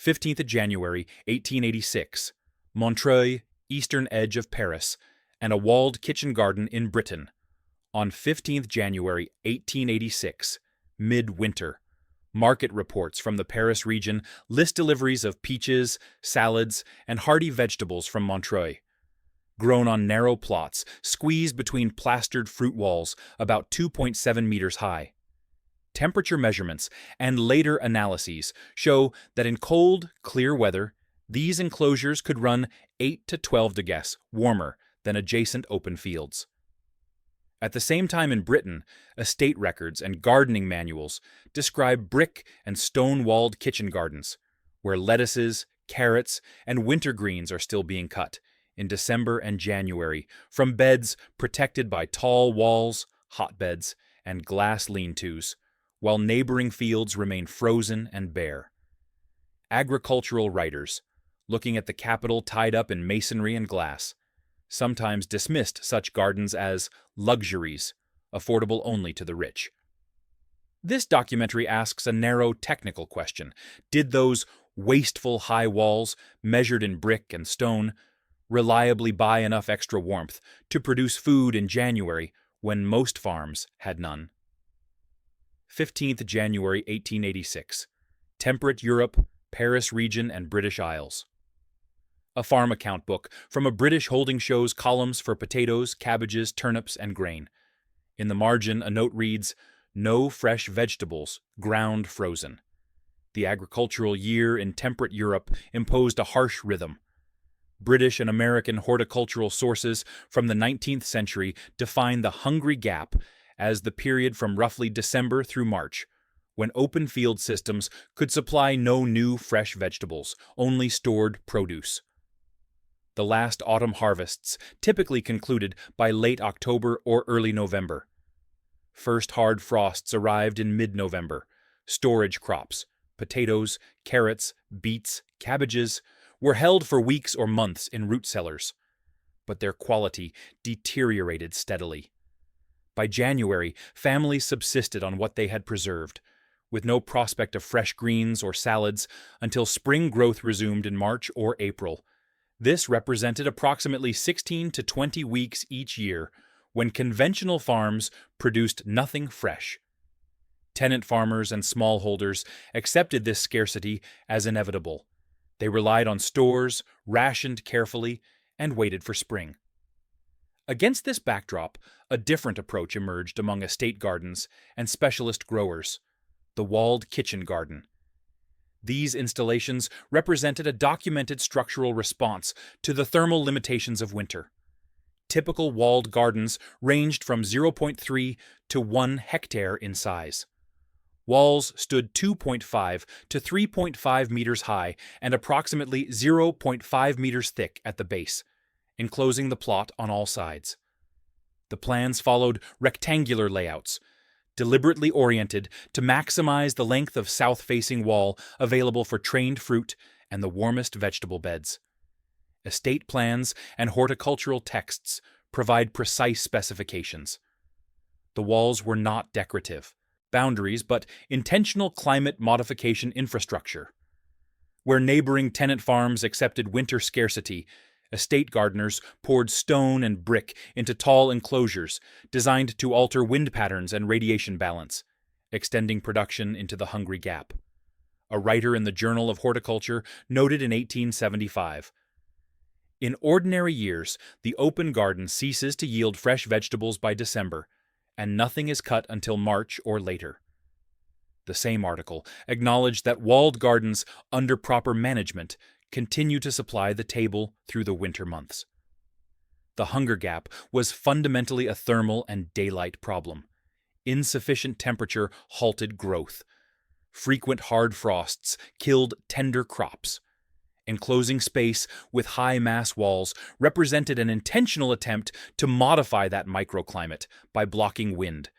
15th of January, 1886, Montreuil, eastern edge of Paris, and a walled kitchen garden in Britain. On 15th January, 1886, midwinter, market reports from the Paris region list deliveries of peaches, salads, and hardy vegetables from Montreuil. Grown on narrow plots, squeezed between plastered fruit walls about 2.7 meters high. Temperature measurements and later analyses show that in cold, clear weather, these enclosures could run 8 to 12 degrees warmer than adjacent open fields. At the same time in Britain, estate records and gardening manuals describe brick and stone-walled kitchen gardens, where lettuces, carrots, and wintergreens are still being cut in December and January from beds protected by tall walls, hotbeds, and glass lean-tos, while neighboring fields remain frozen and bare. Agricultural writers, looking at the capital tied up in masonry and glass, sometimes dismissed such gardens as luxuries, affordable only to the rich. This documentary asks a narrow technical question. Did those wasteful high walls, measured in brick and stone, reliably buy enough extra warmth to produce food in January when most farms had none? 15th January 1886. Temperate Europe, Paris region, and British Isles. A farm account book from a British holding shows columns for potatoes, cabbages, turnips, and grain. In the margin, a note reads, "No fresh vegetables, ground frozen." The agricultural year in temperate Europe imposed a harsh rhythm. British and American horticultural sources from the 19th century define the hungry gap as the period from roughly December through March, when open field systems could supply no new fresh vegetables, only stored produce. The last autumn harvests typically concluded by late October or early November. First hard frosts arrived in mid-November. Storage crops, potatoes, carrots, beets, cabbages, were held for weeks or months in root cellars, but their quality deteriorated steadily. By January, families subsisted on what they had preserved, with no prospect of fresh greens or salads until spring growth resumed in March or April. This represented approximately 16 to 20 weeks each year when conventional farms produced nothing fresh. Tenant farmers and smallholders accepted this scarcity as inevitable. They relied on stores, rationed carefully, and waited for spring. Against this backdrop, a different approach emerged among estate gardens and specialist growers: the walled kitchen garden. These installations represented a documented structural response to the thermal limitations of winter. Typical walled gardens ranged from 0.3 to 1 hectare in size. Walls stood 2.5 to 3.5 meters high and approximately 0.5 meters thick at the base, enclosing the plot on all sides. The plans followed rectangular layouts, deliberately oriented to maximize the length of south-facing wall available for trained fruit and the warmest vegetable beds. Estate plans and horticultural texts provide precise specifications. The walls were not decorative boundaries, but intentional climate modification infrastructure. Where neighboring tenant farms accepted winter scarcity, estate gardeners poured stone and brick into tall enclosures designed to alter wind patterns and radiation balance, extending production into the hungry gap. A writer in the Journal of Horticulture noted in 1875, "In ordinary years, the open garden ceases to yield fresh vegetables by December, and nothing is cut until March or later." The same article acknowledged that walled gardens, under proper management, continue to supply the table through the winter months. The hunger gap was fundamentally a thermal and daylight problem. Insufficient temperature halted growth. Frequent hard frosts killed tender crops. Enclosing space with high mass walls represented an intentional attempt to modify that microclimate by blocking wind,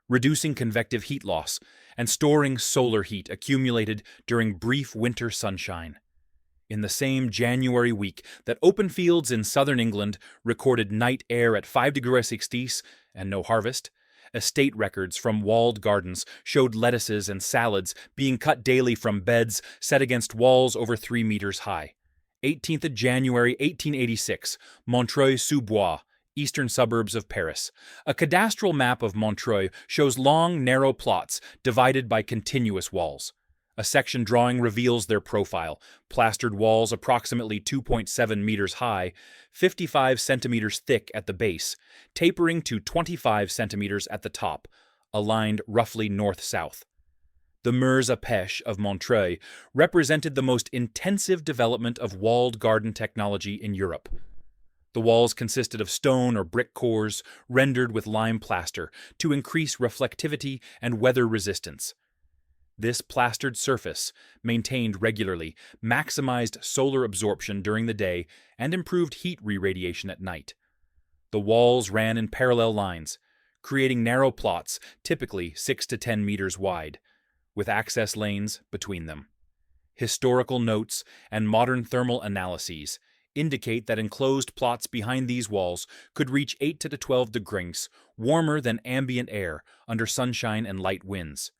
reducing convective heat loss, and storing solar heat accumulated during brief winter sunshine. In the same January week that open fields in southern England recorded night air at 5 degrees 60 and no harvest, Estate records from walled gardens showed lettuces and salads being cut daily from beds set against walls over 3 meters high. 18th of January 1886, Montreuil-sous-Bois, eastern suburbs of Paris. A cadastral map of Montreuil shows long, narrow plots divided by continuous walls. A section drawing reveals their profile: plastered walls approximately 2.7 meters high, 55 centimeters thick at the base, tapering to 25 centimeters at the top, aligned roughly north-south. The murs à pêche of Montreuil represented the most intensive development of walled garden technology in Europe. The walls consisted of stone or brick cores rendered with lime plaster to increase reflectivity and weather resistance. This plastered surface, maintained regularly, maximized solar absorption during the day and improved heat re-radiation at night. The walls ran in parallel lines, creating narrow plots typically 6 to 10 meters wide, with access lanes between them. Historical notes and modern thermal analyses indicate that enclosed plots behind these walls could reach 8 to 12 degrees warmer than ambient air under sunshine and light winds.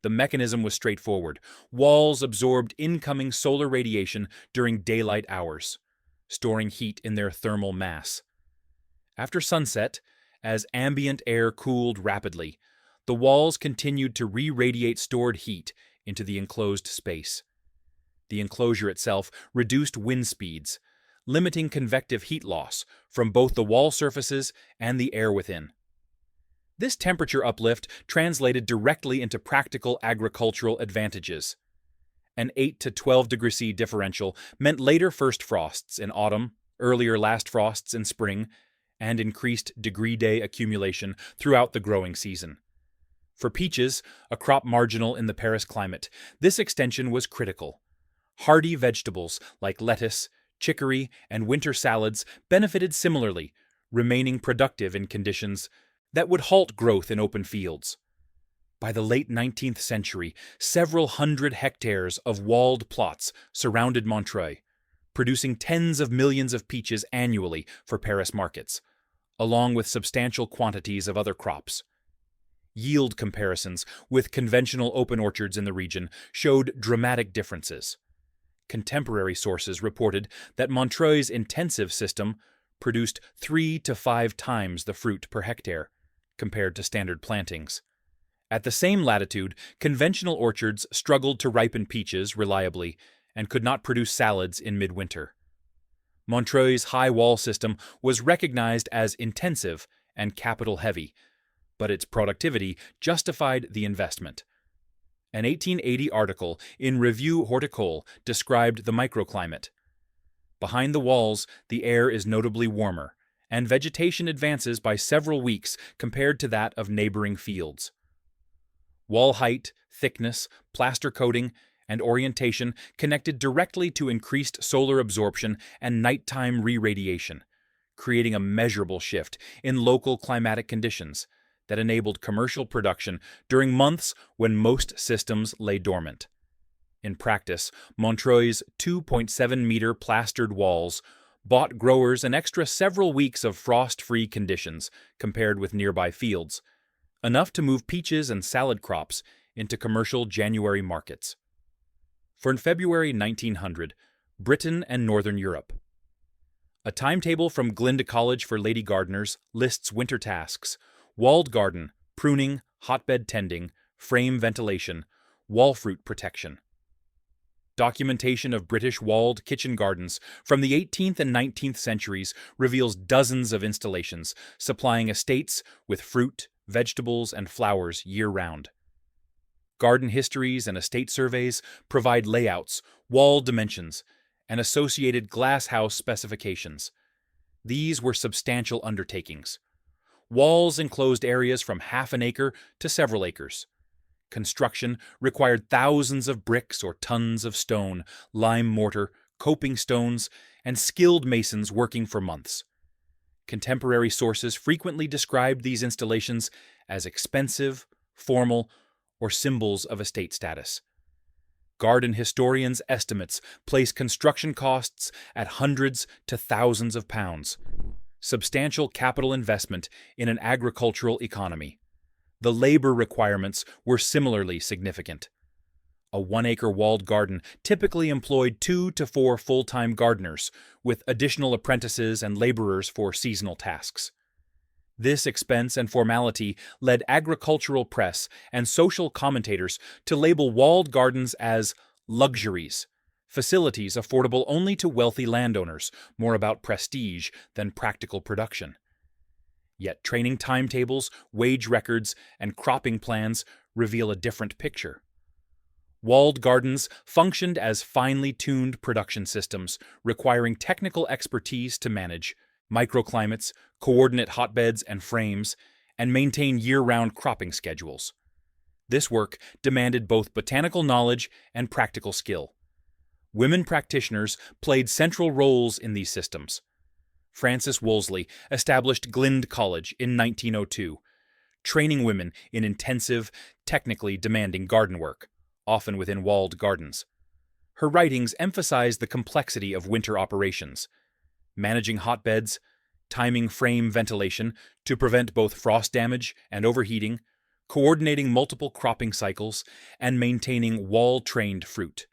The mechanism was straightforward. Walls absorbed incoming solar radiation during daylight hours, storing heat in their thermal mass. After sunset, as ambient air cooled rapidly, the walls continued to re-radiate stored heat into the enclosed space. The enclosure itself reduced wind speeds, limiting convective heat loss from both the wall surfaces and the air within. This temperature uplift translated directly into practical agricultural advantages. An 8 to 12 degree C differential meant later first frosts in autumn, earlier last frosts in spring, and increased degree-day accumulation throughout the growing season. For peaches, a crop marginal in the Paris climate, this extension was critical. Hardy vegetables like lettuce, chicory, and winter salads benefited similarly, remaining productive in conditions that would halt growth in open fields. By the late 19th century, several hundred hectares of walled plots surrounded Montreuil, producing tens of millions of peaches annually for Paris markets, along with substantial quantities of other crops. Yield comparisons with conventional open orchards in the region showed dramatic differences. Contemporary sources reported that Montreuil's intensive system produced 3 to 5 times the fruit per hectare, compared to standard plantings. At the same latitude, conventional orchards struggled to ripen peaches reliably and could not produce salads in midwinter. Montreuil's high wall system was recognized as intensive and capital-heavy, but its productivity justified the investment. An 1880 article in Revue Horticole described the microclimate. Behind the walls, the air is notably warmer, and vegetation advances by several weeks compared to that of neighboring fields. Wall height, thickness, plaster coating, and orientation connected directly to increased solar absorption and nighttime re-radiation, creating a measurable shift in local climatic conditions that enabled commercial production during months when most systems lay dormant. In practice, Montreuil's 2.7-meter plastered walls bought growers an extra several weeks of frost-free conditions compared with nearby fields, enough to move peaches and salad crops into commercial January markets. For in February 1900, Britain and Northern Europe. A timetable from Glinda College for Lady Gardeners lists winter tasks: walled garden, pruning, hotbed tending, frame ventilation, wall fruit protection. Documentation of British walled kitchen gardens from the 18th and 19th centuries reveals dozens of installations supplying estates with fruit, vegetables, and flowers year-round. Garden histories and estate surveys provide layouts, wall dimensions, and associated glass house specifications. These were substantial undertakings. Walls enclosed areas from half an acre to several acres. Construction required thousands of bricks or tons of stone, lime mortar, coping stones, and skilled masons working for months. Contemporary sources frequently described these installations as expensive, formal, or symbols of estate status. Garden historians' estimates place construction costs at hundreds to thousands of pounds. substantial capital investment in an agricultural economy. The labor requirements were similarly significant. A 1-acre walled garden typically employed 2 to 4 full-time gardeners, with additional apprentices and laborers for seasonal tasks. This expense and formality led agricultural press and social commentators to label walled gardens as luxuries, facilities affordable only to wealthy landowners, more about prestige than practical production. Yet training timetables, wage records, and cropping plans reveal a different picture. Walled gardens functioned as finely tuned production systems, requiring technical expertise to manage microclimates, coordinate hotbeds and frames, and maintain year-round cropping schedules. This work demanded both botanical knowledge and practical skill. Women practitioners played central roles in these systems. Frances Wolseley established Glynde College in 1902, training women in intensive, technically demanding garden work, often within walled gardens. Her writings emphasize the complexity of winter operations, managing hotbeds, timing frame ventilation to prevent both frost damage and overheating, coordinating multiple cropping cycles, and maintaining wall-trained fruit.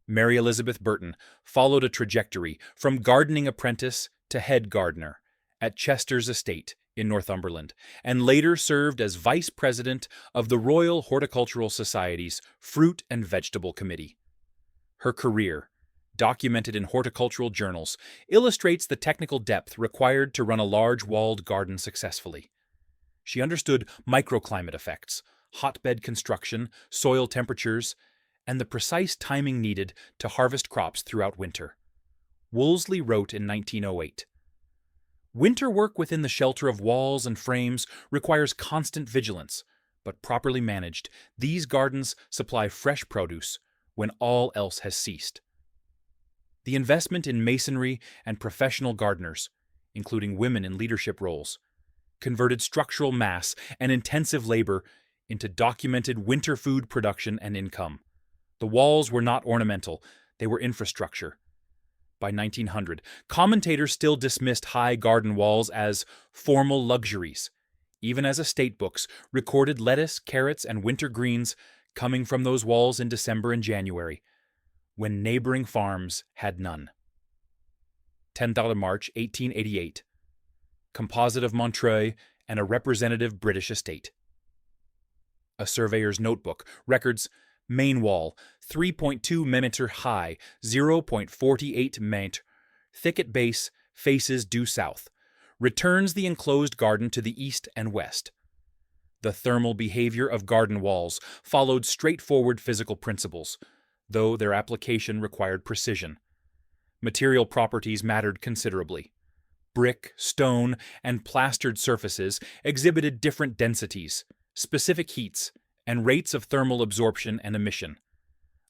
Mary Elizabeth Burton followed a trajectory from gardening apprentice to head gardener at Chester's estate in Northumberland, and later served as vice president of the Royal Horticultural Society's Fruit and Vegetable Committee. Her career, documented in horticultural journals, illustrates the technical depth required to run a large walled garden successfully. She understood microclimate effects, hotbed construction, soil temperatures, and the precise timing needed to harvest crops throughout winter. Wolseley wrote in 1908, "Winter work within the shelter of walls and frames requires constant vigilance, but properly managed, these gardens supply fresh produce when all else has ceased." The investment in masonry and professional gardeners, including women in leadership roles, converted structural mass and intensive labor into documented winter food production and income. The walls were not ornamental, they were infrastructure. By 1900, commentators still dismissed high garden walls as formal luxuries, even as estate books recorded lettuce, carrots, and winter greens coming from those walls in December and January, when neighbouring farms had none. 10th March 1888. Composite of Montreuil and a representative British estate. A surveyor's notebook records main wall 3.2 mm high, 0.48 m, thicket base, faces due south, returns the enclosed garden to the east and west. The thermal behavior of garden walls followed straightforward physical principles, though their application required precision. Material properties mattered considerably. Brick, stone, and plastered surfaces exhibited different densities, specific heats, and rates of thermal absorption and emission.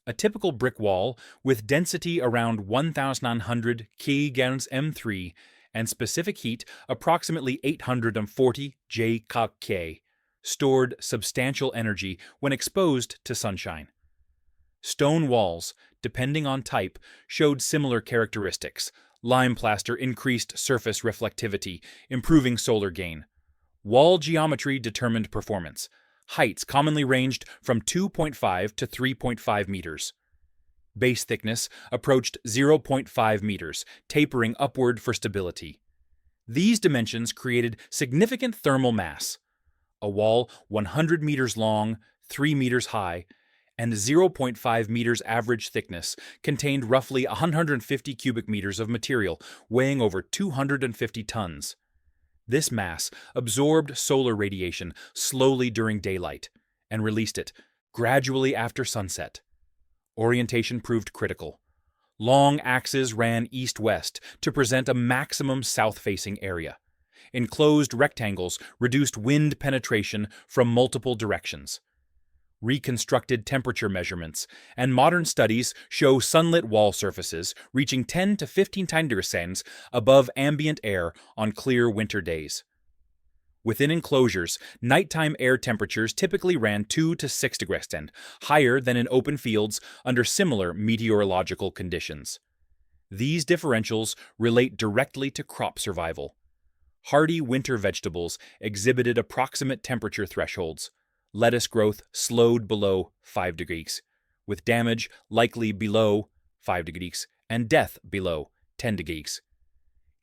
A typical brick wall, with density around 1,900 kg/m3 and specific heat approximately 840 J/K, stored substantial energy when exposed to sunshine. Stone walls, depending on type, showed similar characteristics. Lime plaster increased surface reflectivity, improving solar gain. Wall geometry determined performance. Heights commonly ranged from 2.5 to 3.5 meters. Base thickness approached 0.5 meters, tapering upward for stability. These dimensions created significant thermal mass. A wall 100 meters long, 3 meters high, and 0.5 meters average thickness contained roughly 150 cubic meters of material, weighing over 250 tons. This mass absorbed solar radiation slowly during daylight and released it gradually after sunset. Orientation proved critical. Long axes ran east-west to present a maximum south-facing area. Enclosed rectangles reduced wind penetration from multiple directions. Reconstructed temperature measurements and modern studies show sunlit wall surfaces reaching 10 to 15 degrees above ambient air on clear winter days. Within enclosures, nighttime air temperatures typically ran 2 to 6 degrees, higher than in open fields under similar meteorological conditions. These differentials relate directly to crop survival. Hardy winter vegetables exhibited approximate temperature thresholds. Lettuce growth slowed below 5 degrees, with damage likely below 5 degrees and death below 10 degrees.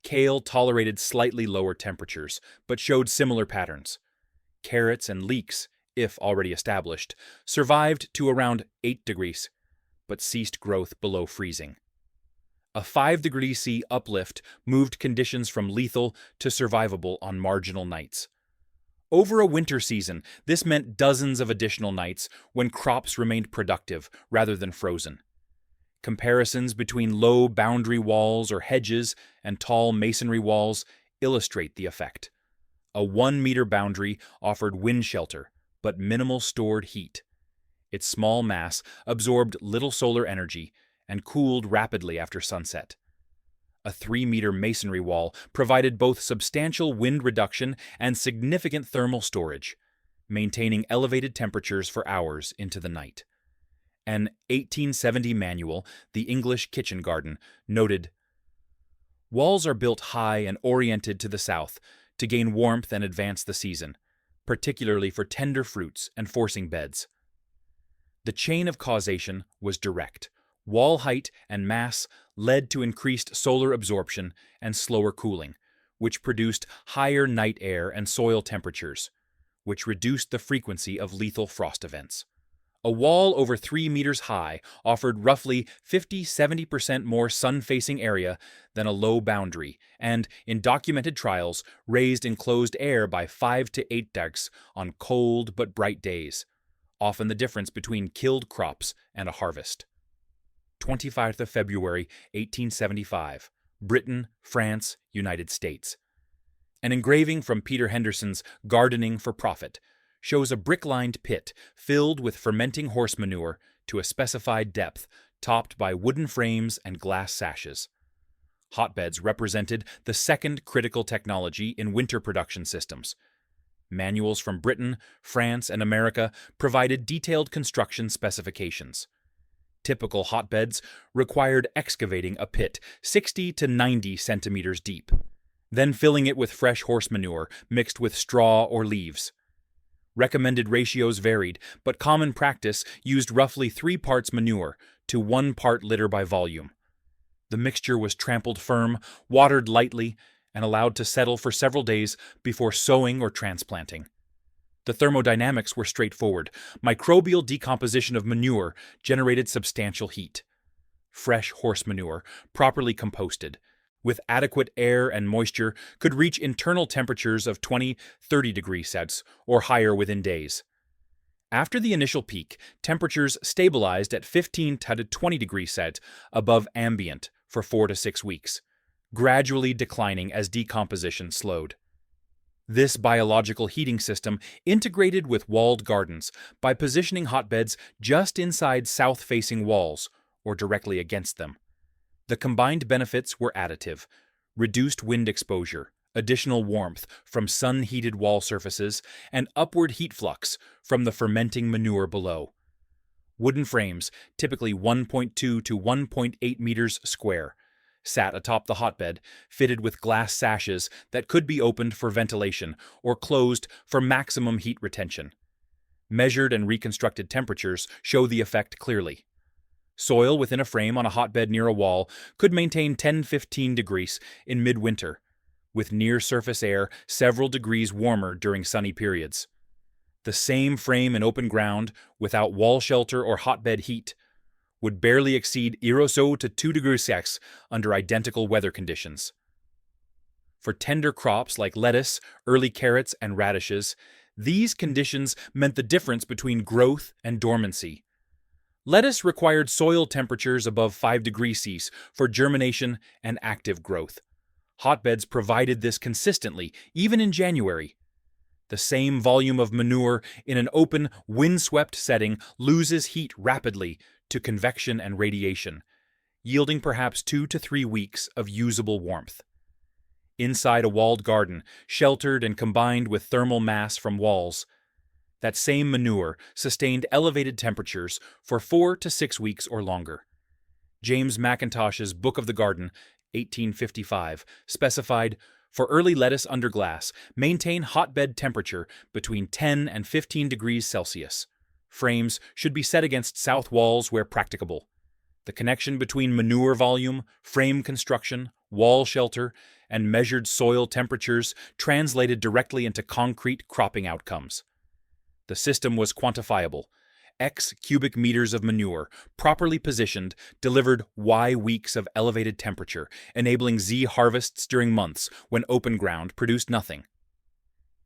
Kale tolerated slightly lower temperatures, but showed similar patterns. Carrots and leeks, if already established, survived to around 8 degrees, but ceased growth below freezing. A 5 degrees C uplift moved conditions from lethal to survivable on marginal nights. Over a winter season, this meant dozens of additional nights when crops remained productive rather than frozen. Comparisons between low boundary walls or hedges and tall masonry walls illustrate the effect. A 1-meter boundary offered wind shelter, but minimal stored heat. Its small mass absorbed little solar energy and cooled rapidly after sunset. A 3-meter masonry wall provided both substantial wind reduction and significant thermal storage, maintaining elevated temperatures for hours into the night. An 1870 manual, The English Kitchen Garden, noted, "Walls are built high and oriented to the south to gain warmth and advance the season, particularly for tender fruits and forcing beds." The chain of causation was direct. Wall height and mass led to increased solar absorption and slower cooling, which produced higher night air and soil temperatures, which reduced the frequency of lethal frost events. A wall over 3 meters high offered roughly 50–70% more sun-facing area than a low boundary, and, in documented trials, raised enclosed air by 5 to 8 degrees on cold but bright days, often the difference between killed crops and a harvest. 25th of February, 1875, Britain, France, United States. An engraving from Peter Henderson's Gardening for Profit shows a brick-lined pit filled with fermenting horse manure to a specified depth, topped by wooden frames and glass sashes. Hotbeds represented the second critical technology in winter production systems. Manuals from Britain, France, and America provided detailed construction specifications. Typical hotbeds required excavating a pit 60 to 90 centimeters deep, then filling it with fresh horse manure mixed with straw or leaves. Recommended ratios varied, but common practice used roughly 3 parts manure to 1 part litter by volume. The mixture was trampled firm, watered lightly, and allowed to settle for several days before sowing or transplanting. The thermodynamics were straightforward. Microbial decomposition of manure generated substantial heat. Fresh horse manure, properly composted, with adequate air and moisture, could reach internal temperatures of 20–30 degrees Celsius or higher within days. After the initial peak, temperatures stabilized at 15 to 20 degrees Celsius above ambient for 4 to 6 weeks, gradually declining as decomposition slowed. This biological heating system integrated with walled gardens by positioning hotbeds just inside south-facing walls or directly against them. The combined benefits were additive: reduced wind exposure, additional warmth from sun-heated wall surfaces, and upward heat flux from the fermenting manure below. Wooden frames, typically 1.2 to 1.8 meters square, sat atop the hotbed, fitted with glass sashes that could be opened for ventilation or closed for maximum heat retention. Measured and reconstructed temperatures show the effect clearly. Soil within a frame on a hotbed near a wall could maintain 10–15 degrees in midwinter, with near-surface air several degrees warmer during sunny periods. The same frame in open ground, without wall shelter or hotbed heat, would barely exceed 0 to 2 degrees Celsius under identical weather conditions. For tender crops like lettuce, early carrots, and radishes, these conditions meant the difference between growth and dormancy. Lettuce required soil temperatures above 5 degrees Celsius for germination and active growth. Hotbeds provided this consistently, even in January. The same volume of manure in an open, windswept setting loses heat rapidly to convection and radiation, yielding perhaps 2 to 3 weeks of usable warmth. Inside a walled garden, sheltered and combined with thermal mass from walls, that same manure sustained elevated temperatures for 4 to 6 weeks or longer. James Mackintosh's Book of the Garden, 1855, specified, "For early lettuce under glass, maintain hotbed temperature between 10 and 15 degrees Celsius. Frames should be set against south walls where practicable. The connection between manure volume, frame construction, wall shelter, and measured soil temperatures translated directly into concrete cropping outcomes. The system was quantifiable. X cubic meters of manure, properly positioned, delivered Y weeks of elevated temperature, enabling Z harvests during months when open ground produced nothing.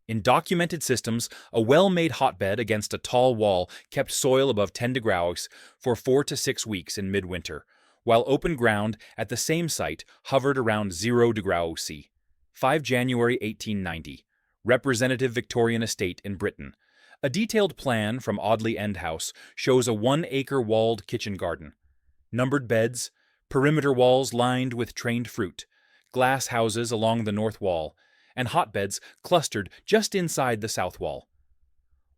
In documented systems, a well-made hotbed against a tall wall kept soil above 10 degrees for 4 to 6 weeks in midwinter, while open ground at the same site hovered around 0 degrees C. 5 January 1890, Representative Victorian Estate in Britain. A detailed plan from Audley End House shows a 1-acre walled kitchen garden. Numbered beds, perimeter walls lined with trained fruit, glass houses along the north wall, and hotbeds clustered just inside the south wall.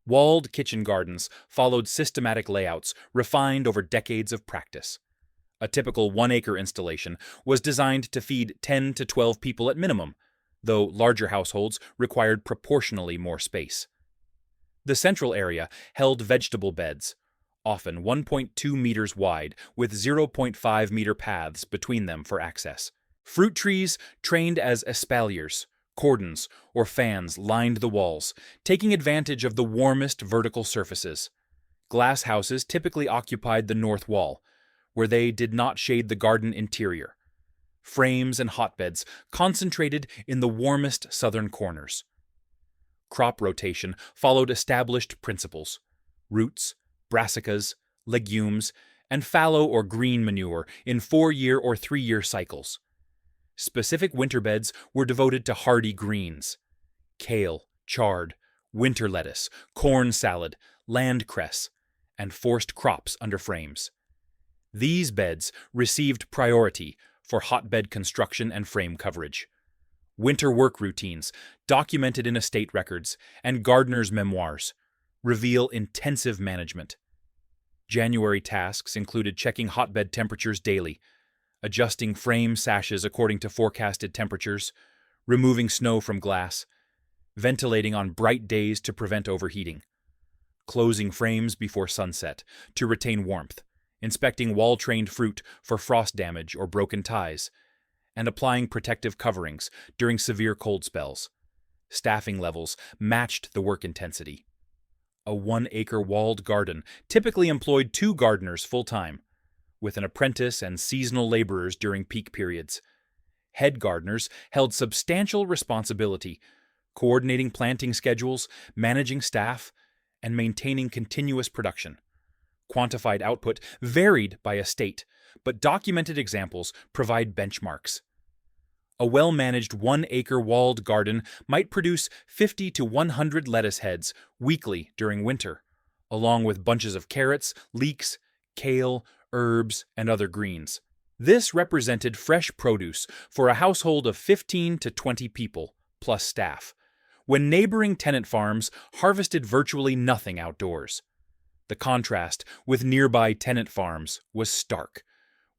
Walled kitchen gardens followed systematic layouts refined over decades of practice. A typical 1-acre installation was designed to feed 10 to 12 people at minimum, though larger households required proportionally more space. The central area held vegetable beds, often 1.2 meters wide with 0.5 meter paths between them for access. Fruit trees trained as espaliers, cordons, or fans lined the walls, taking advantage of the warmest vertical surfaces. Glass houses typically occupied the north wall, where they did not shade the garden interior. Frames and hotbeds concentrated in the warmest southern corners. Crop rotation followed established principles: roots, brassicas, legumes, and fallow or green manure in 4-year or 3-year cycles. Specific winter beds were devoted to hardy greens: kale, chard, winter lettuce, corn salad, land cress, and forced crops under frames. These beds received priority for hotbed construction and frame coverage. Winter work routines, documented in estate records and gardeners' memoirs, reveal intensive management. January tasks included checking hotbed temperatures daily, adjusting frame sashes according to forecasted temperatures, removing snow from glass, ventilating on bright days to prevent overheating, closing frames before sunset to retain warmth, inspecting wall-trained fruit for frost damage or broken ties, and applying protective coverings during severe cold spells. Staffing levels matched the work intensity. A 1-acre walled garden typically employed 2 gardeners full-time, with an apprentice and seasonal laborers during peak periods. Head gardeners held substantial responsibility, coordinating planting schedules, managing staff, and maintaining continuous production. Quantified output varied by estate, but documented examples provide benchmarks. A well-managed 1-acre walled garden might produce 50 to 100 lettuce heads weekly during winter, along with bunches of carrots, leeks, kale, herbs, and other greens. This represented fresh produce for a household of 15 to 20 people, plus staff, when neighboring tenant farms harvested virtually nothing outdoors. The contrast with nearby tenant farms was stark.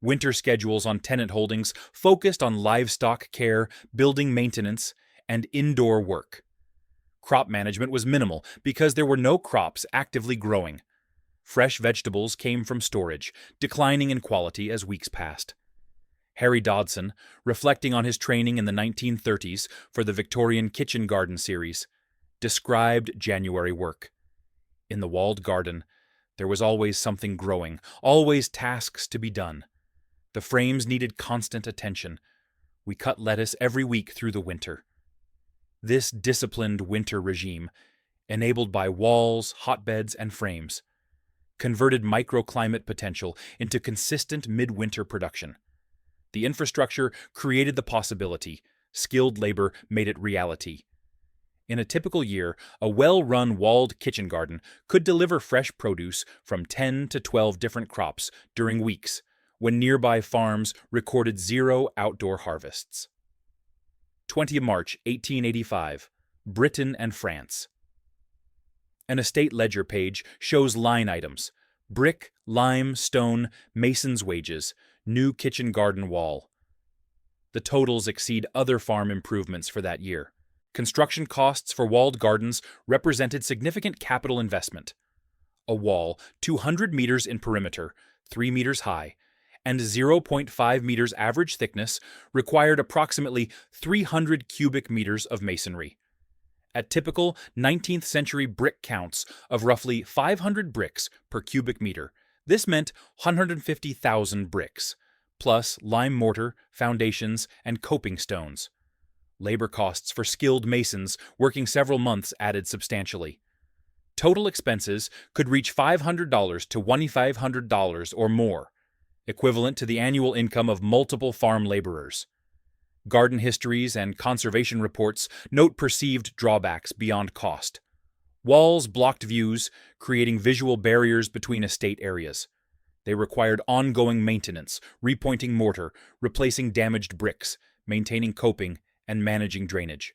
Winter schedules on tenant holdings focused on livestock care, building maintenance, and indoor work. Crop management was minimal because there were no crops actively growing. Fresh vegetables came from storage, declining in quality as weeks passed. Harry Dodson, reflecting on his training in the 1930s for the Victorian Kitchen Garden series, described January work. In the walled garden, there was always something growing, always tasks to be done. The frames needed constant attention. We cut lettuce every week through the winter. This disciplined winter regime, enabled by walls, hotbeds, and frames, converted microclimate potential into consistent midwinter production. The infrastructure created the possibility. Skilled labor made it reality. In a typical year, a well-run walled kitchen garden could deliver fresh produce from 10 to 12 different crops during weeks, when nearby farms recorded 0 outdoor harvests. 20 March 1885, Britain and France. An estate ledger page shows line items: brick, lime, stone, mason's wages, new kitchen garden wall. The totals exceed other farm improvements for that year. Construction costs for walled gardens represented significant capital investment. A wall 200 meters in perimeter, 3 meters high, and 0.5 meters average thickness required approximately 300 cubic meters of masonry. At typical 19th century brick counts of roughly 500 bricks per cubic meter, this meant 150,000 bricks, plus lime mortar, foundations, and coping stones. Labor costs for skilled masons working several months added substantially. Total expenses could reach $500 to $2,500 or more, equivalent to the annual income of multiple farm laborers. Garden histories and conservation reports note perceived drawbacks beyond cost. Walls blocked views, creating visual barriers between estate areas. They required ongoing maintenance, repointing mortar, replacing damaged bricks, maintaining coping, and managing drainage.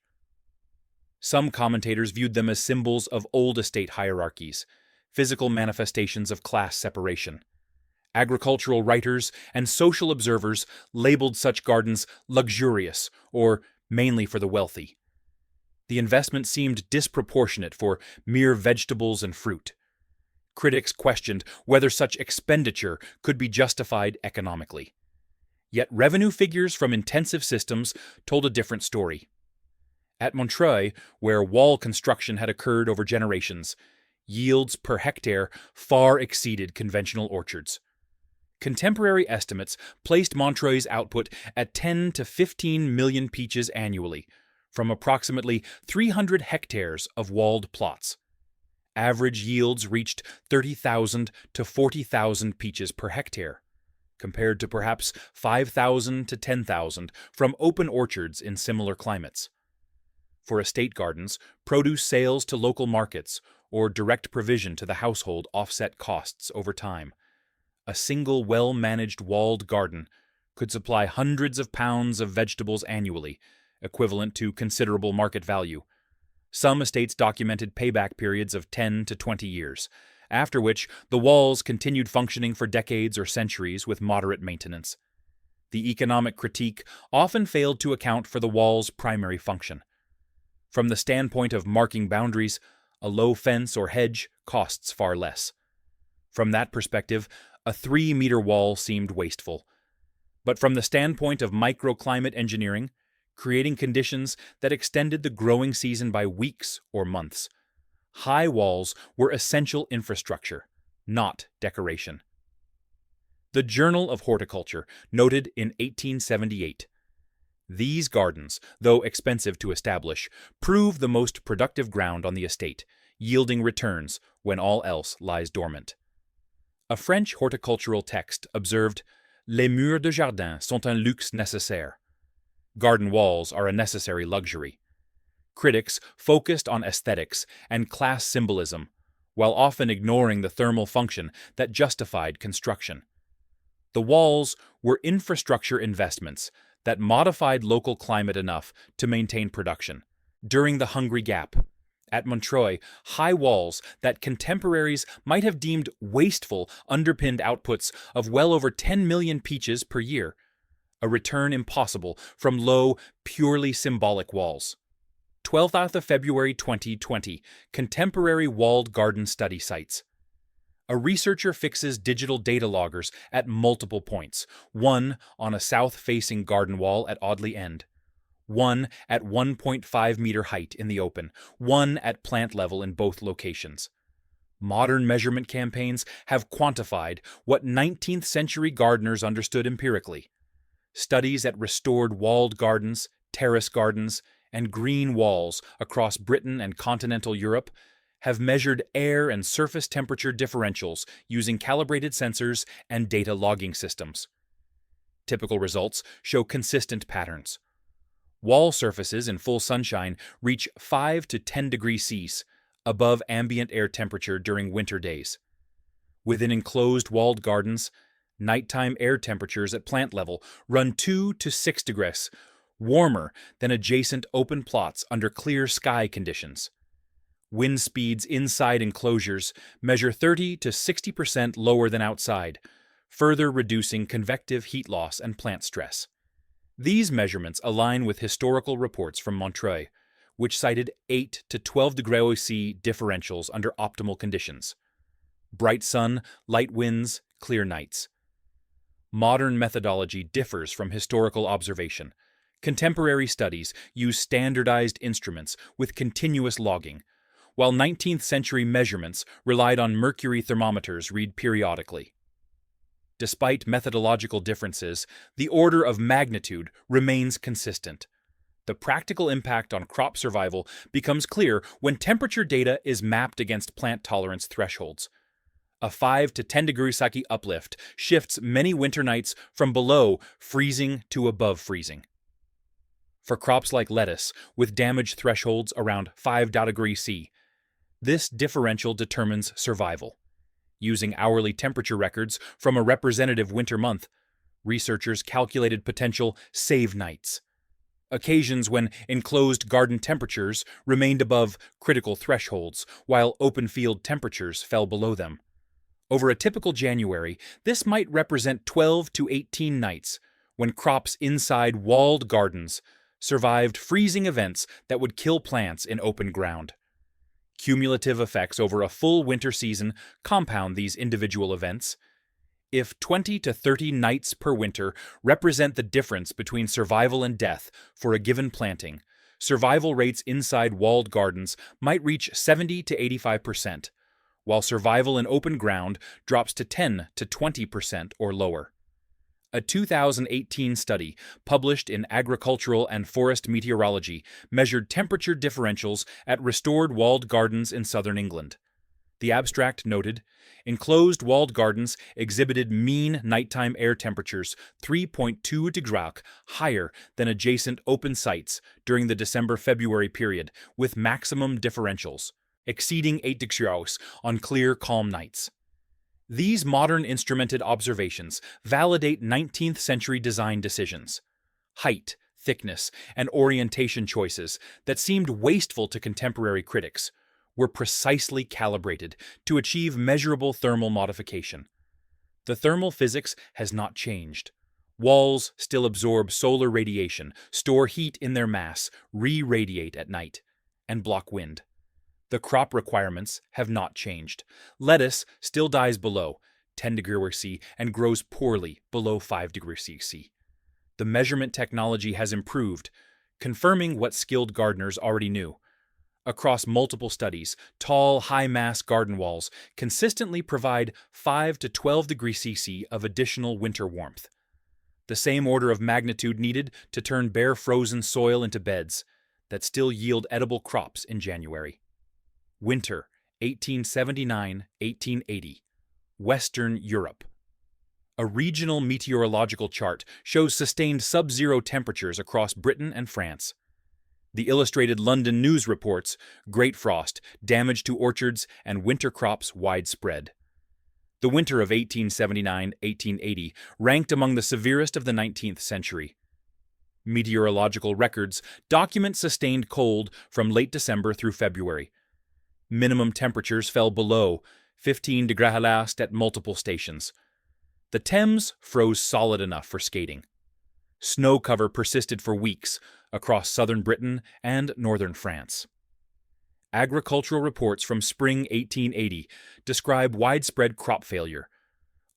Some commentators viewed them as symbols of old estate hierarchies, physical manifestations of class separation. Agricultural writers and social observers labeled such gardens luxurious or mainly for the wealthy. The investment seemed disproportionate for mere vegetables and fruit. Critics questioned whether such expenditure could be justified economically. Yet revenue figures from intensive systems told a different story. At Montreuil, where wall construction had occurred over generations, yields per hectare far exceeded conventional orchards. Contemporary estimates placed Montreuil's output at 10 to 15 million peaches annually, from approximately 300 hectares of walled plots. Average yields reached 30,000 to 40,000 peaches per hectare, compared to perhaps 5,000 to 10,000 from open orchards in similar climates. For estate gardens, produce sales to local markets or direct provision to the household offset costs over time. A single well-managed walled garden could supply hundreds of pounds of vegetables annually, equivalent to considerable market value. Some estates documented payback periods of 10 to 20 years, after which the walls continued functioning for decades or centuries with moderate maintenance. The economic critique often failed to account for the wall's primary function. From the standpoint of marking boundaries, a low fence or hedge costs far less. From that perspective, a 3-meter wall seemed wasteful. But from the standpoint of microclimate engineering, creating conditions that extended the growing season by weeks or months, high walls were essential infrastructure, not decoration. The Journal of Horticulture noted in 1878, "These gardens, though expensive to establish, prove the most productive ground on the estate, yielding returns when all else lies dormant." A French horticultural text observed, "Les murs de jardin sont un luxe nécessaire." Garden walls are a necessary luxury. Critics focused on aesthetics and class symbolism, while often ignoring the thermal function that justified construction. The walls were infrastructure investments that modified local climate enough to maintain production. During the Hungry Gap, at Montreuil, high walls that contemporaries might have deemed wasteful underpinned outputs of well over 10 million peaches per year, a return impossible from low, purely symbolic walls. 12th of February 2020, Contemporary Walled Garden Study Sites. A researcher fixes digital data loggers at multiple points, one on a south-facing garden wall at Audley End, one at 1.5-meter height in the open, one at plant level in both locations. Modern measurement campaigns have quantified what 19th century gardeners understood empirically. Studies at restored walled gardens, terrace gardens, and green walls across Britain and continental Europe have measured air and surface temperature differentials using calibrated sensors and data logging systems. Typical results show consistent patterns. Wall surfaces in full sunshine reach 5 to 10 degrees Celsius, above ambient air temperature during winter days. Within enclosed walled gardens, nighttime air temperatures at plant level run 2 to 6 degrees, warmer than adjacent open plots under clear sky conditions. Wind speeds inside enclosures measure 30 to 60% lower than outside, further reducing convective heat loss and plant stress. These measurements align with historical reports from Montreuil, which cited 8 to 12 degrees C differentials under optimal conditions. Bright sun, light winds, clear nights. Modern methodology differs from historical observation. Contemporary studies use standardized instruments with continuous logging, while 19th century measurements relied on mercury thermometers read periodically. Despite methodological differences, the order of magnitude remains consistent. The practical impact on crop survival becomes clear when temperature data is mapped against plant tolerance thresholds. A 5 to 10 degrees Celsius uplift shifts many winter nights from below freezing to above freezing. For crops like lettuce, with damage thresholds around 5 degrees C, this differential determines survival. Using hourly temperature records from a representative winter month, researchers calculated potential save nights, occasions when enclosed garden temperatures remained above critical thresholds while open field temperatures fell below them. Over a typical January, this might represent 12 to 18 nights when crops inside walled gardens survived freezing events that would kill plants in open ground. Cumulative effects over a full winter season compound these individual events. If 20 to 30 nights per winter represent the difference between survival and death for a given planting, survival rates inside walled gardens might reach 70 to 85%, while survival in open ground drops to 10 to 20% or lower. A 2018 study published in Agricultural and Forest Meteorology measured temperature differentials at restored walled gardens in southern England. The abstract noted, enclosed walled gardens exhibited mean nighttime air temperatures 3.2 degrees higher than adjacent open sites during the December-February period, with maximum differentials exceeding 8 degrees on clear, calm nights. These modern instrumented observations validate 19th century design decisions. Height, thickness, and orientation choices that seemed wasteful to contemporary critics were precisely calibrated to achieve measurable thermal modification. The thermal physics has not changed. Walls still absorb solar radiation, store heat in their mass, re-radiate at night, and block wind. The crop requirements have not changed. Lettuce still dies below 10 degrees C and grows poorly below 5 degrees C. The measurement technology has improved, confirming what skilled gardeners already knew. Across multiple studies, tall, high-mass garden walls consistently provide 5 to 12 degrees C of additional winter warmth. The same order of magnitude needed to turn bare frozen soil into beds that still yield edible crops in January. Winter, 1879-1880, Western Europe. A regional meteorological chart shows sustained sub-zero temperatures across Britain and France. The Illustrated London News reports great frost, damage to orchards, and winter crops widespread. The winter of 1879-1880 ranked among the severest of the 19th century. Meteorological records document sustained cold from late December through February. Minimum temperatures fell below 15 degrees at multiple stations. The Thames froze solid enough for skating. Snow cover persisted for weeks across southern Britain and northern France. Agricultural reports from spring 1880 describe widespread crop failure.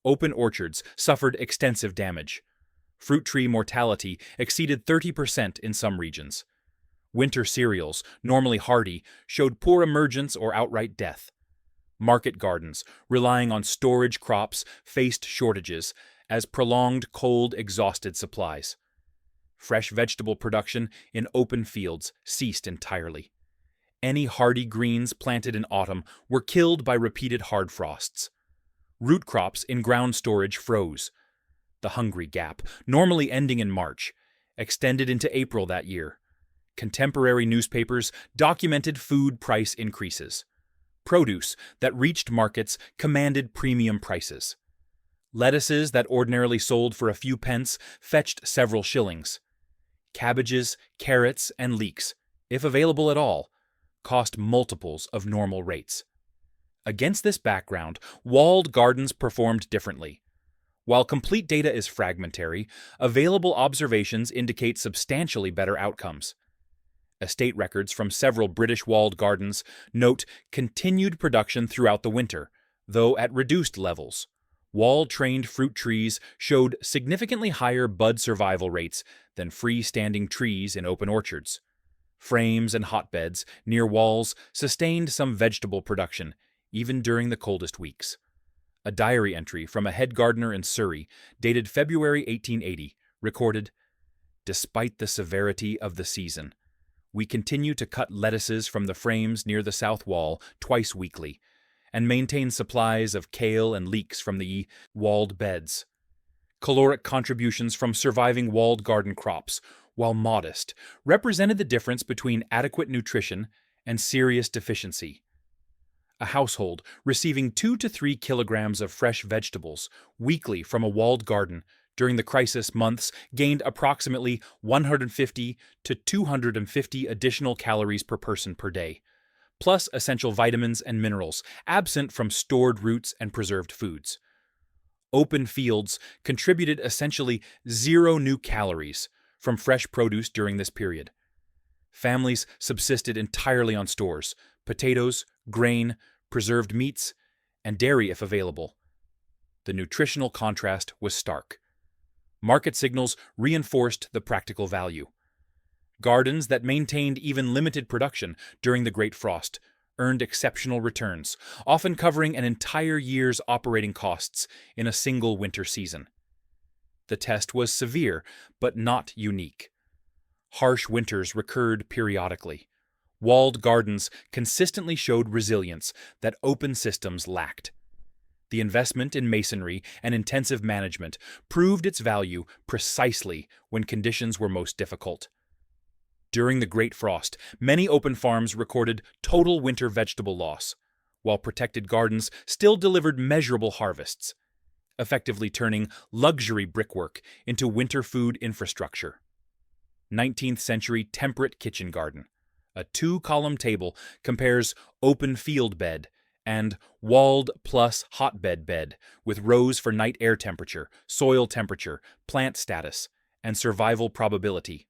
Open orchards suffered extensive damage. Fruit tree mortality exceeded 30% in some regions. Winter cereals, normally hardy, showed poor emergence or outright death. Market gardens, relying on storage crops, faced shortages as prolonged cold exhausted supplies. Fresh vegetable production in open fields ceased entirely. Any hardy greens planted in autumn were killed by repeated hard frosts. Root crops in ground storage froze. The hungry gap, normally ending in March, extended into April that year. Contemporary newspapers documented food price increases. Produce that reached markets commanded premium prices. Lettuces that ordinarily sold for a few pence fetched several shillings. Cabbages, carrots, and leeks, if available at all, cost multiples of normal rates. Against this background, walled gardens performed differently. While complete data is fragmentary, available observations indicate substantially better outcomes. Estate records from several British walled gardens note continued production throughout the winter, though at reduced levels. Wall-trained fruit trees showed significantly higher bud survival rates than freestanding trees in open orchards. Frames and hotbeds near walls sustained some vegetable production, even during the coldest weeks. A diary entry from a head gardener in Surrey, dated February 1880, recorded, "Despite the severity of the season, we continue to cut lettuces from the frames near the south wall twice weekly, and maintain supplies of kale and leeks from the walled beds. Caloric contributions from surviving walled garden crops, while modest, represented the difference between adequate nutrition and serious deficiency. A household receiving 2 to 3 kilograms of fresh vegetables weekly from a walled garden during the crisis months gained approximately 150 to 250 additional calories per person per day, plus essential vitamins and minerals absent from stored roots and preserved foods. Open fields contributed essentially 0 new calories from fresh produce during this period. Families subsisted entirely on stores, potatoes, grain, preserved meats, and dairy if available. The nutritional contrast was stark. Market signals reinforced the practical value. Gardens that maintained even limited production during the Great Frost earned exceptional returns, often covering an entire year's operating costs in a single winter season. The test was severe, but not unique. Harsh winters recurred periodically. Walled gardens consistently showed resilience that open systems lacked. The investment in masonry and intensive management proved its value precisely when conditions were most difficult. During the Great Frost, many open farms recorded total winter vegetable loss, while protected gardens still delivered measurable harvests, effectively turning luxury brickwork into winter food infrastructure. 19th century temperate kitchen garden. A 2-column table compares open field bed and walled plus hotbed bed with rows for night air temperature, soil temperature, plant status, and survival probability.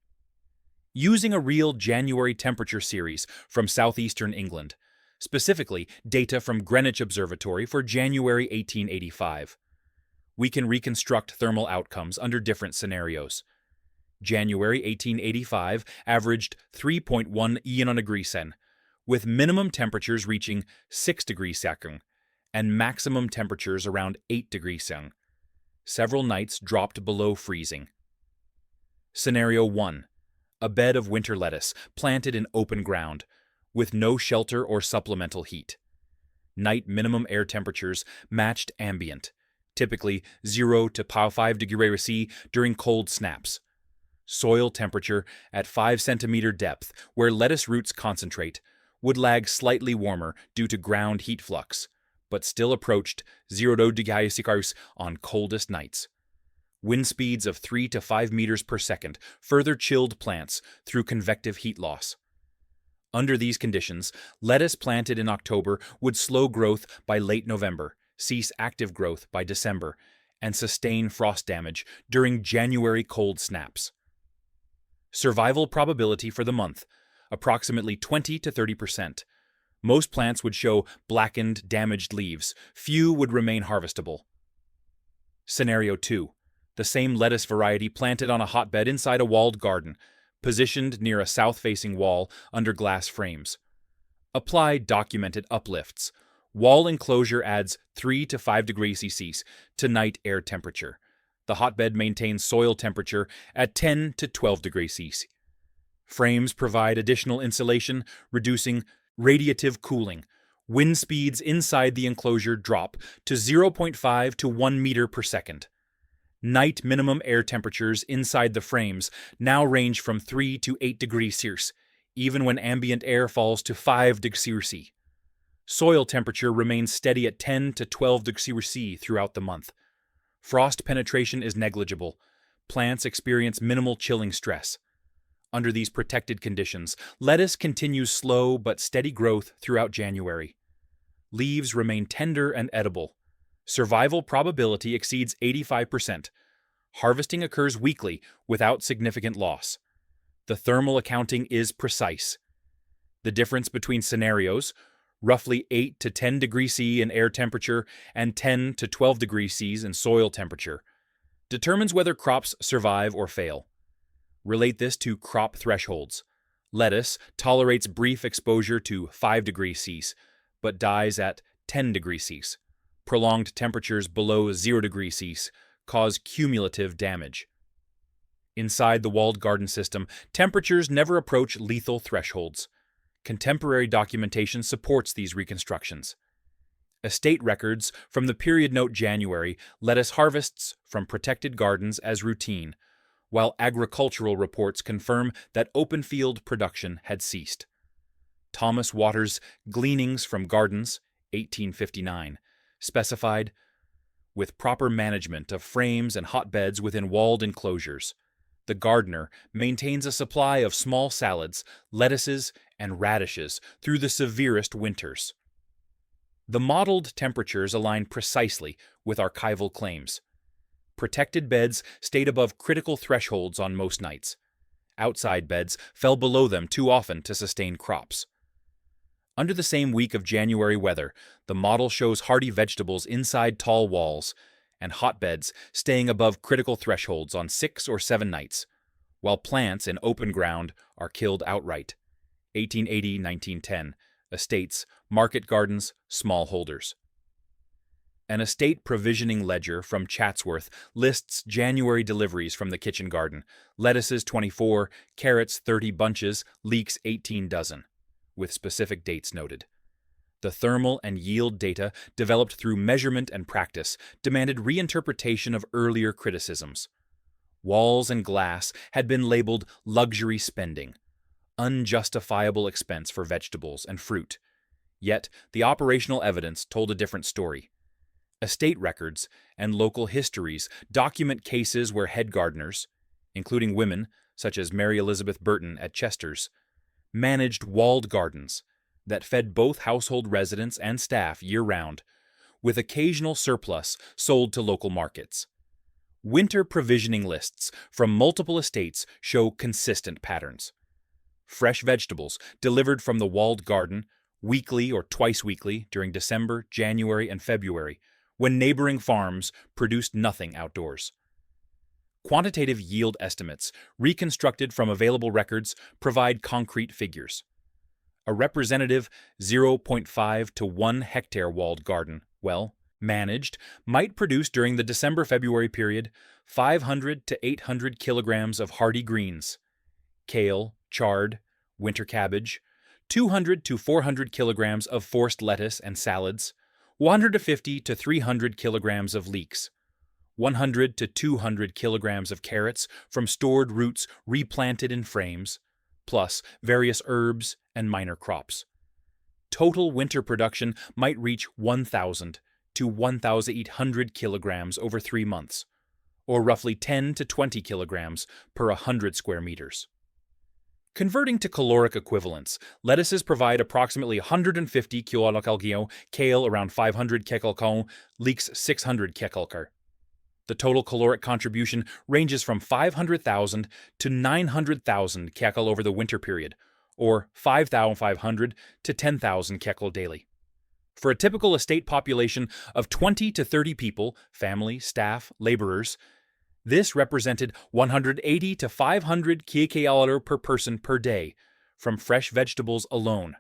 Using a real January temperature series from southeastern England, specifically data from Greenwich Observatory for January 1885, we can reconstruct thermal outcomes under different scenarios. January 1885 averaged 3.1 Ian, with minimum temperatures reaching 6 degrees Celsius and maximum temperatures around 8 degrees Celsius. Several nights dropped below freezing. Scenario 1. A bed of winter lettuce planted in open ground, with no shelter or supplemental heat. Night minimum air temperatures matched ambient, typically 0 to 5 degrees Celsius during cold snaps. Soil temperature at 5 centimeter depth, where lettuce roots concentrate, would lag slightly warmer due to ground heat flux, but still approached 0 degrees Celsius on coldest nights. Wind speeds of 3 to 5 meters per second further chilled plants through convective heat loss. Under these conditions, lettuce planted in October would slow growth by late November, cease active growth by December, and sustain frost damage during January cold snaps. Survival probability for the month, approximately 20 to 30%. Most plants would show blackened, damaged leaves. Few would remain harvestable. Scenario 2. The same lettuce variety planted on a hotbed inside a walled garden, positioned near a south-facing wall under glass frames. Apply documented uplifts. Wall enclosure adds 3 to 5 degrees Celsius to night air temperature. The hotbed maintains soil temperature at 10 to 12 degrees Celsius. Frames provide additional insulation, reducing radiative cooling. Wind speeds inside the enclosure drop to 0.5 to 1 meter per second. Night minimum air temperatures inside the frames now range from 3 to 8 degrees Celsius, even when ambient air falls to 5 degrees Celsius. Soil temperature remains steady at 10 to 12 degrees Celsius throughout the month. Frost penetration is negligible. Plants experience minimal chilling stress. Under these protected conditions, lettuce continues slow but steady growth throughout January. Leaves remain tender and edible. Survival probability exceeds 85%. Harvesting occurs weekly without significant loss. The thermal accounting is precise. The difference between scenarios, roughly 8 to 10 degrees C in air temperature and 10 to 12 degrees C in soil temperature, determines whether crops survive or fail. Relate this to crop thresholds. Lettuce tolerates brief exposure to 5 degrees C, but dies at 10 degrees C. Prolonged temperatures below 0 degrees C cause cumulative damage. Inside the walled garden system, temperatures never approach lethal thresholds. Contemporary documentation supports these reconstructions. Estate records from the period note January lettuce harvests from protected gardens as routine, while agricultural reports confirm that open field production had ceased. Thomas Waters' Gleanings from Gardens, 1859, specified, with proper management of frames and hotbeds within walled enclosures, the gardener maintains a supply of small salads, lettuces, and radishes through the severest winters. The modeled temperatures align precisely with archival claims. Protected beds stayed above critical thresholds on most nights. Outside beds fell below them too often to sustain crops. Under the same week of January weather, the model shows hardy vegetables inside tall walls and hotbeds staying above critical thresholds on 6 or 7 nights, while plants in open ground are killed outright. 1880-1910, estates, market gardens, smallholders. An estate provisioning ledger from Chatsworth lists January deliveries from the kitchen garden: lettuces 24, carrots 30 bunches, leeks 18 dozen, with specific dates noted. The thermal and yield data developed through measurement and practice demanded reinterpretation of earlier criticisms. Walls and glass had been labeled luxury spending, unjustifiable expense for vegetables and fruit. Yet the operational evidence told a different story. Estate records and local histories document cases where head gardeners, including women such as Mary Elizabeth Burton at Chester's, managed walled gardens that fed both household residents and staff year-round, with occasional surplus sold to local markets. Winter provisioning lists from multiple estates show consistent patterns. Fresh vegetables delivered from the walled garden weekly or twice weekly during December, January, and February, when neighboring farms produced nothing outdoors. Quantitative yield estimates, reconstructed from available records, provide concrete figures. A representative 0.5 to 1 hectare walled garden, well managed, might produce during the December-February period 500 to 800 kilograms of hardy greens, kale, chard, winter cabbage, 200 to 400 kilograms of forced lettuce and salads, 150 to 300 kilograms of leeks, 100 to 200 kilograms of carrots from stored roots replanted in frames, plus various herbs and minor crops. Total winter production might reach 1,000 to 1,800 kilograms over 3 months, or roughly 10 to 20 kilograms per 100 square meters. Converting to caloric equivalents, lettuces provide approximately 150 kilocalories, kale around 500 kcal, leeks 600 kcal. The total caloric contribution ranges from 500,000 to 900,000 kcal over the winter period, or 5,500 to 10,000 kcal daily. For a typical estate population of 20 to 30 people, family, staff, laborers, this represented 180 to 500 kcal per person per day from fresh vegetables alone,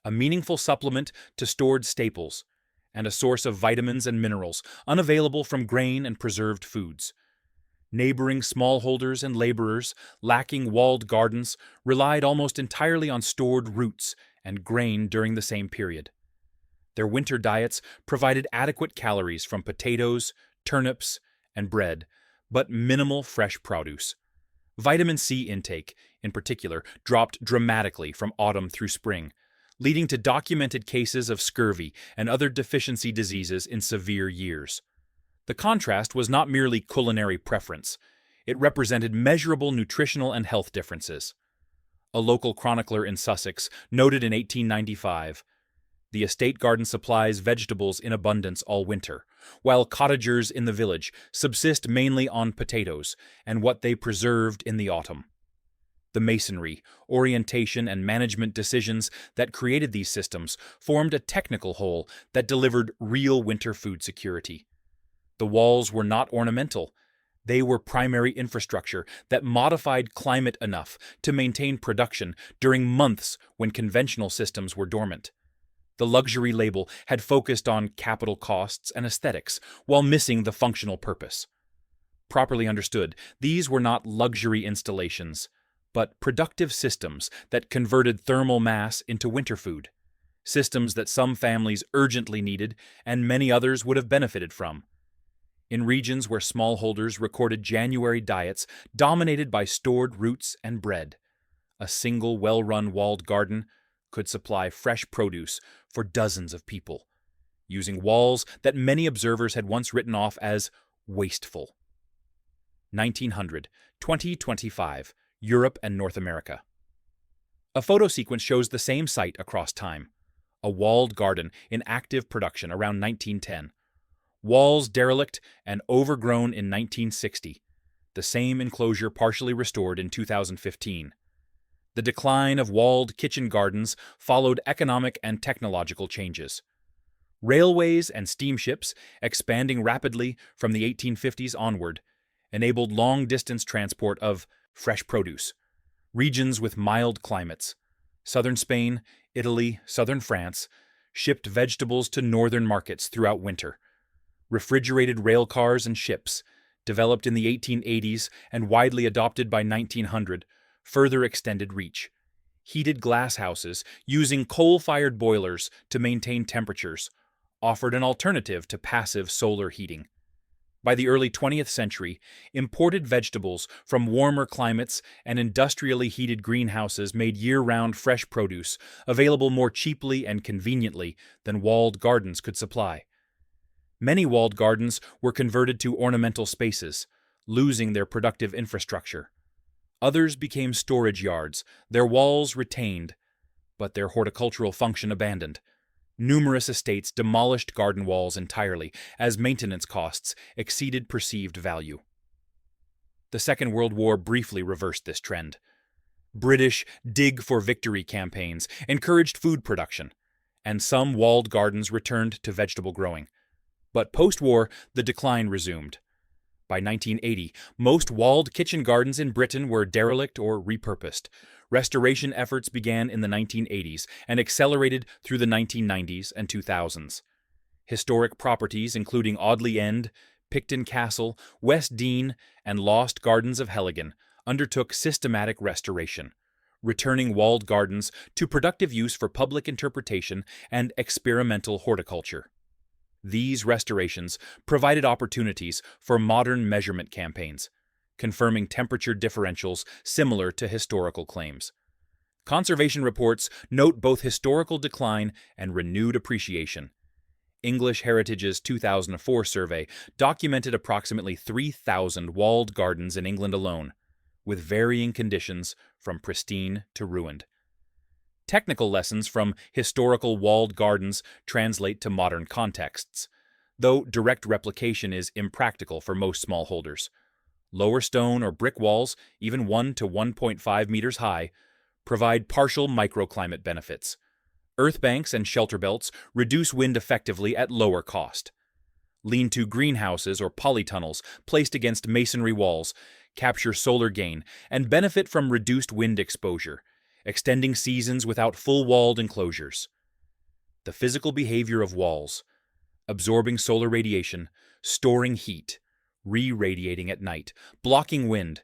a meaningful supplement to stored staples, and a source of vitamins and minerals unavailable from grain and preserved foods. Neighboring smallholders and laborers, lacking walled gardens, relied almost entirely on stored roots and grain during the same period. Their winter diets provided adequate calories from potatoes, turnips, and bread, but minimal fresh produce. Vitamin C intake, in particular, dropped dramatically from autumn through spring, leading to documented cases of scurvy and other deficiency diseases in severe years. The contrast was not merely culinary preference. It represented measurable nutritional and health differences. A local chronicler in Sussex noted in 1895, The estate garden supplies vegetables in abundance all winter, while cottagers in the village subsist mainly on potatoes and what they preserved in the autumn. The masonry, orientation, and management decisions that created these systems formed a technical whole that delivered real winter food security. The walls were not ornamental. They were primary infrastructure that modified climate enough to maintain production during months when conventional systems were dormant. The luxury label had focused on capital costs and aesthetics while missing the functional purpose. Properly understood, these were not luxury installations, but productive systems that converted thermal mass into winter food, systems that some families urgently needed and many others would have benefited from. In regions where smallholders recorded January diets dominated by stored roots and bread, a single well-run walled garden could supply fresh produce for dozens of people, using walls that many observers had once written off as wasteful. 1900, 2025, Europe and North America. A photo sequence shows the same site across time, a walled garden in active production around 1910. Walls derelict and overgrown in 1960, the same enclosure partially restored in 2015. The decline of walled kitchen gardens followed economic and technological changes. Railways and steamships, expanding rapidly from the 1850s onward, enabled long-distance transport of fresh produce. Regions with mild climates, southern Spain, Italy, southern France, shipped vegetables to northern markets throughout winter. Refrigerated rail cars and ships, developed in the 1880s and widely adopted by 1900, further extended reach. Heated glass houses, using coal-fired boilers to maintain temperatures, offered an alternative to passive solar heating. By the early 20th century, imported vegetables from warmer climates and industrially heated greenhouses made year-round fresh produce available more cheaply and conveniently than walled gardens could supply. Many walled gardens were converted to ornamental spaces, losing their productive infrastructure. Others became storage yards, their walls retained, but their horticultural function abandoned. Numerous estates demolished garden walls entirely as maintenance costs exceeded perceived value. The Second World War briefly reversed this trend. British Dig for Victory campaigns encouraged food production, and some walled gardens returned to vegetable growing. But post-war, the decline resumed. By 1980, most walled kitchen gardens in Britain were derelict or repurposed. Restoration efforts began in the 1980s and accelerated through the 1990s and 2000s. Historic properties including Audley End, Picton Castle, West Dean, and Lost Gardens of Helligan undertook systematic restoration, returning walled gardens to productive use for public interpretation and experimental horticulture. These restorations provided opportunities for modern measurement campaigns, confirming temperature differentials similar to historical claims. Conservation reports note both historical decline and renewed appreciation. English Heritage's 2004 survey documented approximately 3,000 walled gardens in England alone, with varying conditions from pristine to ruined. Technical lessons from historical walled gardens translate to modern contexts, though direct replication is impractical for most smallholders. Lower stone or brick walls, even 1 to 1.5 meters high, provide partial microclimate benefits. Earth banks and shelter belts reduce wind effectively at lower cost. Lean-to greenhouses or polytunnels placed against masonry walls capture solar gain and benefit from reduced wind exposure, extending seasons without full-walled enclosures. The physical behavior of walls, absorbing solar radiation, storing heat, re-radiating at night, blocking wind,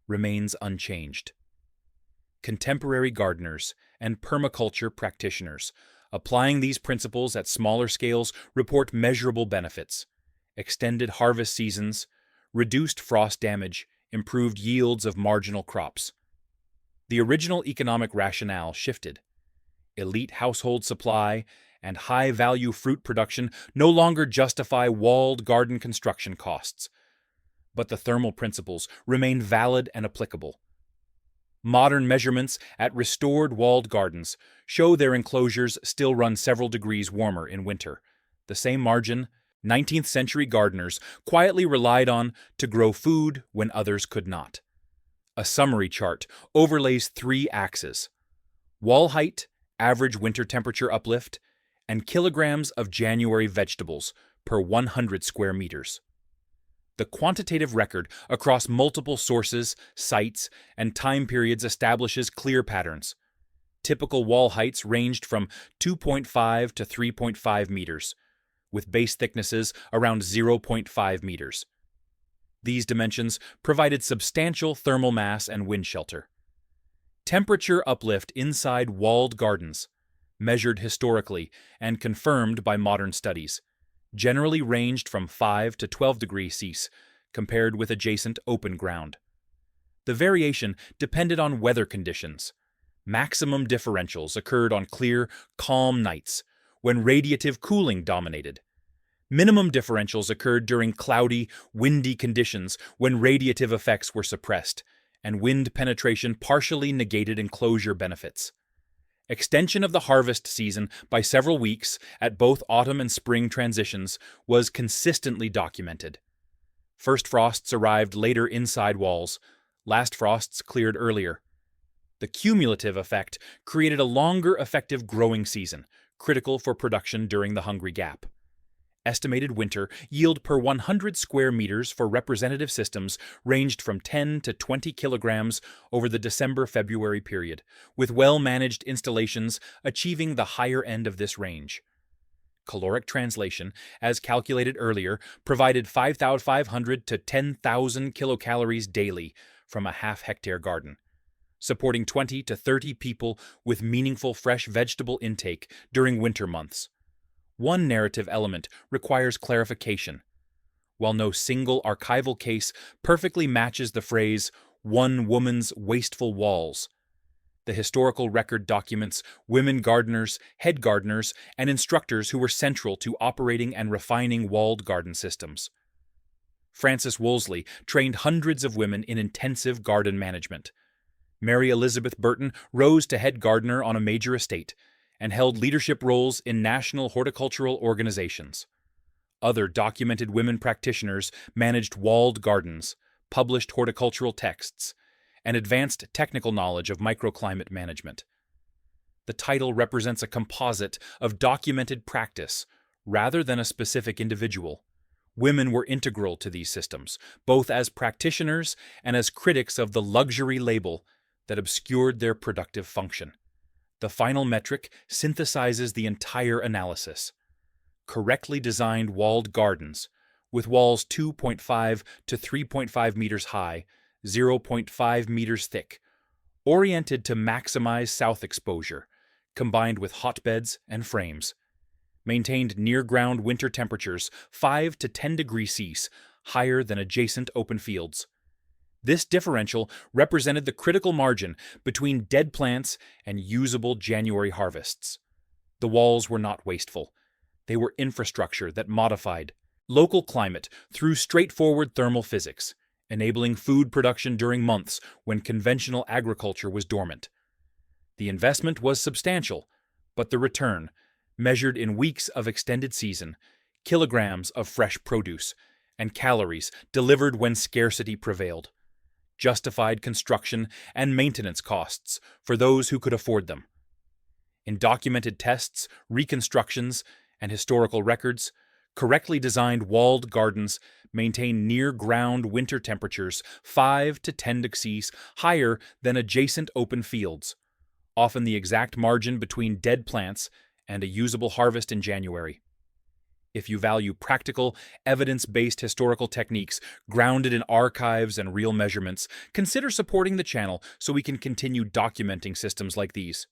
remains unchanged. Contemporary gardeners and permaculture practitioners applying these principles at smaller scales report measurable benefits: extended harvest seasons, reduced frost damage, improved yields of marginal crops. The original economic rationale shifted. Elite household supply and high-value fruit production no longer justify walled garden construction costs, but the thermal principles remain valid and applicable. Modern measurements at restored walled gardens show their enclosures still run several degrees warmer in winter. The same margin 19th century gardeners quietly relied on to grow food when others could not. A summary chart overlays three axes: wall height, average winter temperature uplift, and kilograms of January vegetables per 100 square meters. The quantitative record across multiple sources, sites, and time periods establishes clear patterns. Typical wall heights ranged from 2.5 to 3.5 meters, with base thicknesses around 0.5 meters. These dimensions provided substantial thermal mass and wind shelter. Temperature uplift inside walled gardens, measured historically and confirmed by modern studies, generally ranged from 5 to 12 degrees Celsius compared with adjacent open ground. The variation depended on weather conditions. Maximum differentials occurred on clear, calm nights when radiative cooling dominated. Minimum differentials occurred during cloudy, windy conditions when radiative effects were suppressed, and wind penetration partially negated enclosure benefits. Extension of the harvest season by several weeks at both autumn and spring transitions was consistently documented. First frosts arrived later inside walls, last frosts cleared earlier. The cumulative effect created a longer effective growing season, critical for production during the Hungry Gap. Estimated winter yield per 100 square meters for representative systems ranged from 10 to 20 kilograms over the December-February period, with well-managed installations achieving the higher end of this range. Caloric translation, as calculated earlier, provided 5,500 to 10,000 kilocalories daily from a half-hectare garden, supporting 20 to 30 people with meaningful fresh vegetable intake during winter months. One narrative element requires clarification. While no single archival case perfectly matches the phrase, "one woman's wasteful walls," the historical record documents women gardeners, head gardeners, and instructors who were central to operating and refining walled garden systems. Frances Wolseley trained hundreds of women in intensive garden management. Mary Elizabeth Burton rose to head gardener on a major estate, and held leadership roles in national horticultural organizations. Other documented women practitioners managed walled gardens, published horticultural texts, and advanced technical knowledge of microclimate management. The title represents a composite of documented practice rather than a specific individual. Women were integral to these systems, both as practitioners and as critics of the luxury label that obscured their productive function. The final metric synthesizes the entire analysis. Correctly designed walled gardens, with walls 2.5 to 3.5 meters high, 0.5 meters thick, oriented to maximize south exposure, combined with hotbeds and frames, maintained near-ground winter temperatures 5 to 10 degrees Celsius higher than adjacent open fields. This differential represented the critical margin between dead plants and usable January harvests. The walls were not wasteful. They were infrastructure that modified local climate through straightforward thermal physics, enabling food production during months when conventional agriculture was dormant. The investment was substantial, but the return, measured in weeks of extended season, kilograms of fresh produce, and calories delivered when scarcity prevailed, justified construction and maintenance costs for those who could afford them. In documented tests, reconstructions, and historical records, correctly designed walled gardens maintain near-ground winter temperatures 5 to 10 degrees higher than adjacent open fields, often the exact margin between dead plants and a usable harvest in January. If you value practical, evidence-based historical techniques grounded in archives and real measurements, consider supporting the channel so we can continue documenting systems like these.